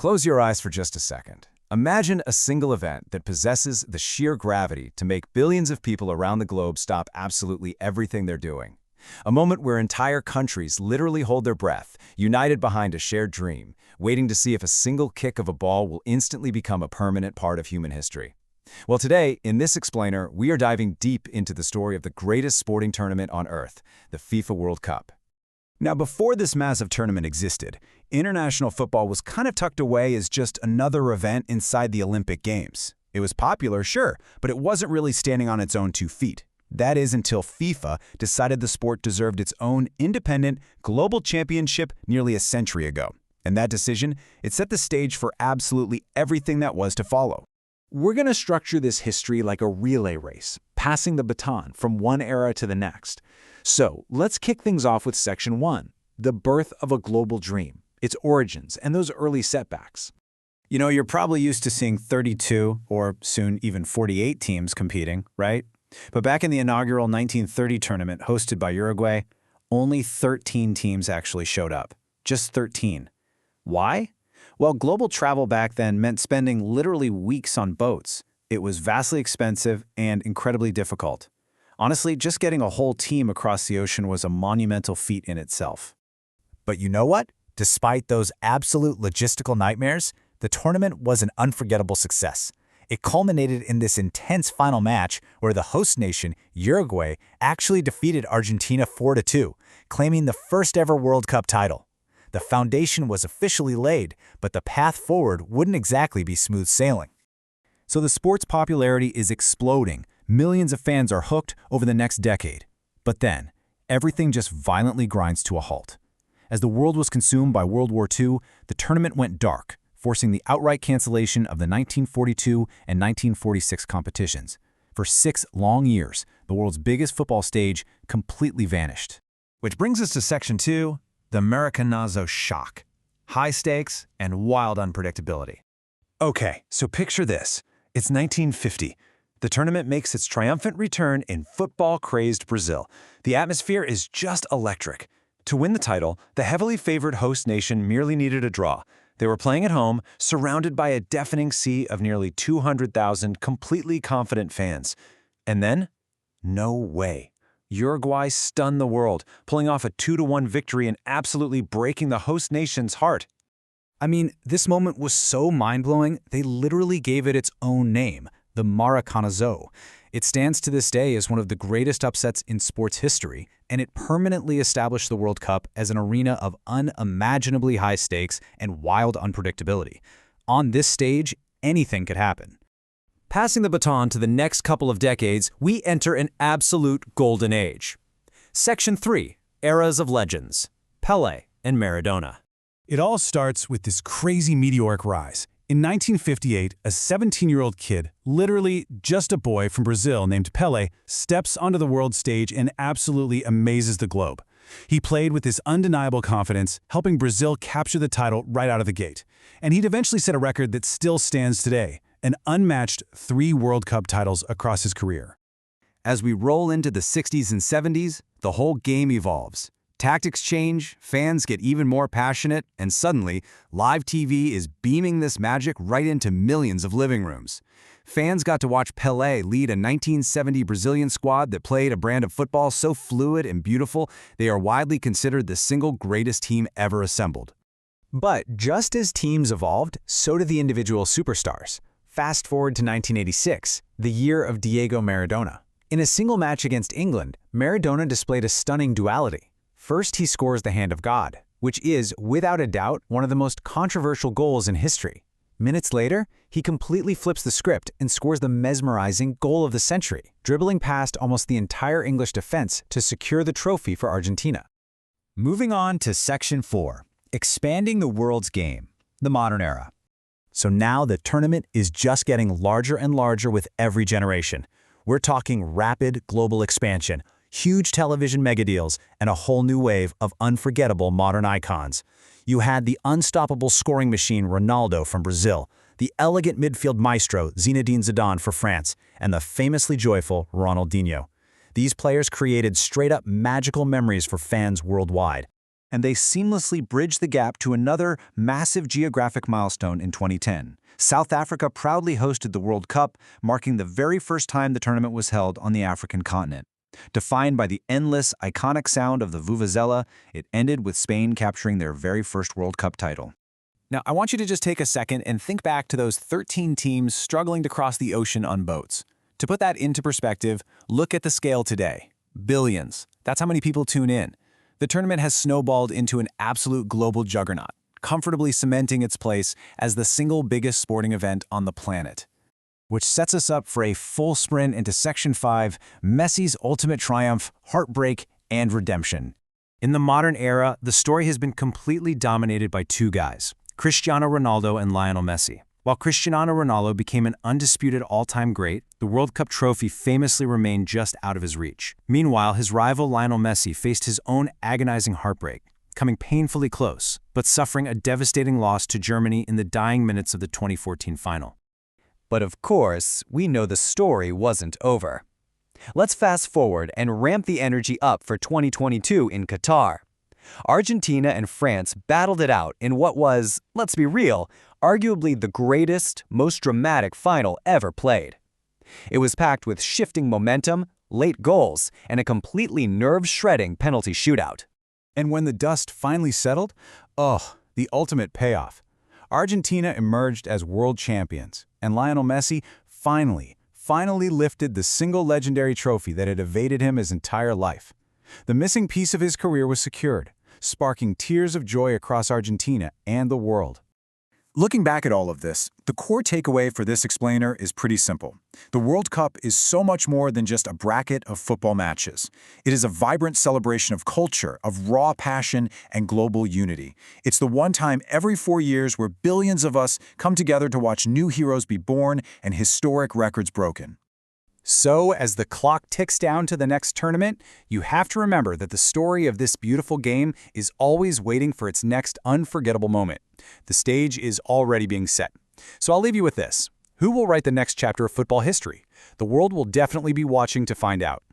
Close your eyes for just a second. Imagine a single event that possesses the sheer gravity to make billions of people around the globe stop absolutely everything they're doing. A moment where entire countries literally hold their breath, united behind a shared dream, waiting to see if a single kick of a ball will instantly become a permanent part of human history. Well, today, in this explainer, we are diving deep into the story of the greatest sporting tournament on Earth, the FIFA World Cup. Now, before this massive tournament existed, international football was kind of tucked away as just another event inside the Olympic Games. It was popular, sure, but it wasn't really standing on its own 2 feet. That is until FIFA decided the sport deserved its own independent global championship nearly a century ago. And that decision, it set the stage for absolutely everything that was to follow. We're going to structure this history like a relay race, passing the baton from one era to the next. So let's kick things off with Section 1, the birth of a global dream, its origins, and those early setbacks. You know, you're probably used to seeing 32 or soon even 48 teams competing, right? But back in the inaugural 1930 tournament hosted by Uruguay, only 13 teams actually showed up. Just 13. Why? Well, global travel back then meant spending literally weeks on boats. It was vastly expensive and incredibly difficult. Honestly, just getting a whole team across the ocean was a monumental feat in itself. But you know what? Despite those absolute logistical nightmares, the tournament was an unforgettable success. It culminated in this intense final match where the host nation, Uruguay, actually defeated Argentina 4-2, claiming the first ever World Cup title. The foundation was officially laid, but the path forward wouldn't exactly be smooth sailing. So the sport's popularity is exploding. Millions of fans are hooked over the next decade. But then, everything just violently grinds to a halt. As the world was consumed by World War II, the tournament went dark, forcing the outright cancellation of the 1942 and 1946 competitions. For 6 long years, the world's biggest football stage completely vanished. Which brings us to Section 2, the Americanazo shock. High stakes and wild unpredictability. Okay, so picture this. It's 1950. The tournament makes its triumphant return in football-crazed Brazil. The atmosphere is just electric. To win the title, the heavily favored host nation merely needed a draw. They were playing at home, surrounded by a deafening sea of nearly 200,000 completely confident fans. And then? No way. Uruguay stunned the world, pulling off a 2-1 victory and absolutely breaking the host nation's heart. I mean, this moment was so mind-blowing, they literally gave it its own name, the Maracanazo. It stands to this day as one of the greatest upsets in sports history, and it permanently established the World Cup as an arena of unimaginably high stakes and wild unpredictability. On this stage, anything could happen. Passing the baton to the next couple of decades, we enter an absolute golden age. Section 3, Eras of Legends, Pelé and Maradona. It all starts with this crazy meteoric rise. In 1958, a 17-year-old kid, literally just a boy from Brazil named Pelé, steps onto the world stage and absolutely amazes the globe. He played with this undeniable confidence, helping Brazil capture the title right out of the gate. And he'd eventually set a record that still stands today, an unmatched 3 World Cup titles across his career. As we roll into the 60s and 70s, the whole game evolves. Tactics change, fans get even more passionate, and suddenly, live TV is beaming this magic right into millions of living rooms. Fans got to watch Pelé lead a 1970 Brazilian squad that played a brand of football so fluid and beautiful, they are widely considered the single greatest team ever assembled. But just as teams evolved, so did the individual superstars. Fast forward to 1986, the year of Diego Maradona. In a single match against England, Maradona displayed a stunning duality. First, he scores the hand of God, which is, without a doubt, one of the most controversial goals in history. Minutes later, he completely flips the script and scores the mesmerizing goal of the century, dribbling past almost the entire English defense to secure the trophy for Argentina. Moving on to Section 4, expanding the world's game, the modern era. So now the tournament is just getting larger and larger with every generation. We're talking rapid global expansion, huge television megadeals, and a whole new wave of unforgettable modern icons. You had the unstoppable scoring machine Ronaldo from Brazil, the elegant midfield maestro Zinedine Zidane for France, and the famously joyful Ronaldinho. These players created straight-up magical memories for fans worldwide. And they seamlessly bridged the gap to another massive geographic milestone in 2010. South Africa proudly hosted the World Cup, marking the very first time the tournament was held on the African continent. Defined by the endless, iconic sound of the vuvuzela, it ended with Spain capturing their very first World Cup title. Now, I want you to just take a second and think back to those 13 teams struggling to cross the ocean on boats. To put that into perspective, look at the scale today. Billions. That's how many people tune in. The tournament has snowballed into an absolute global juggernaut, comfortably cementing its place as the single biggest sporting event on the planet. Which sets us up for a full sprint into Section 5, Messi's ultimate triumph, heartbreak, and redemption. In the modern era, the story has been completely dominated by two guys, Cristiano Ronaldo and Lionel Messi. While Cristiano Ronaldo became an undisputed all-time great, the World Cup trophy famously remained just out of his reach. Meanwhile, his rival Lionel Messi faced his own agonizing heartbreak, coming painfully close, but suffering a devastating loss to Germany in the dying minutes of the 2014 final. But of course, we know the story wasn't over. Let's fast forward and ramp the energy up for 2022 in Qatar. Argentina and France battled it out in what was, let's be real, arguably the greatest, most dramatic final ever played. It was packed with shifting momentum, late goals, and a completely nerve-shredding penalty shootout. And when the dust finally settled, the ultimate payoff. Argentina emerged as world champions, and Lionel Messi finally lifted the single legendary trophy that had evaded him his entire life. The missing piece of his career was secured, sparking tears of joy across Argentina and the world. Looking back at all of this, the core takeaway for this explainer is pretty simple. The World Cup is so much more than just a bracket of football matches. It is a vibrant celebration of culture, of raw passion, and global unity. It's the one time every 4 years where billions of us come together to watch new heroes be born and historic records broken. So, as the clock ticks down to the next tournament, you have to remember that the story of this beautiful game is always waiting for its next unforgettable moment. The stage is already being set. So I'll leave you with this. Who will write the next chapter of football history? The world will definitely be watching to find out.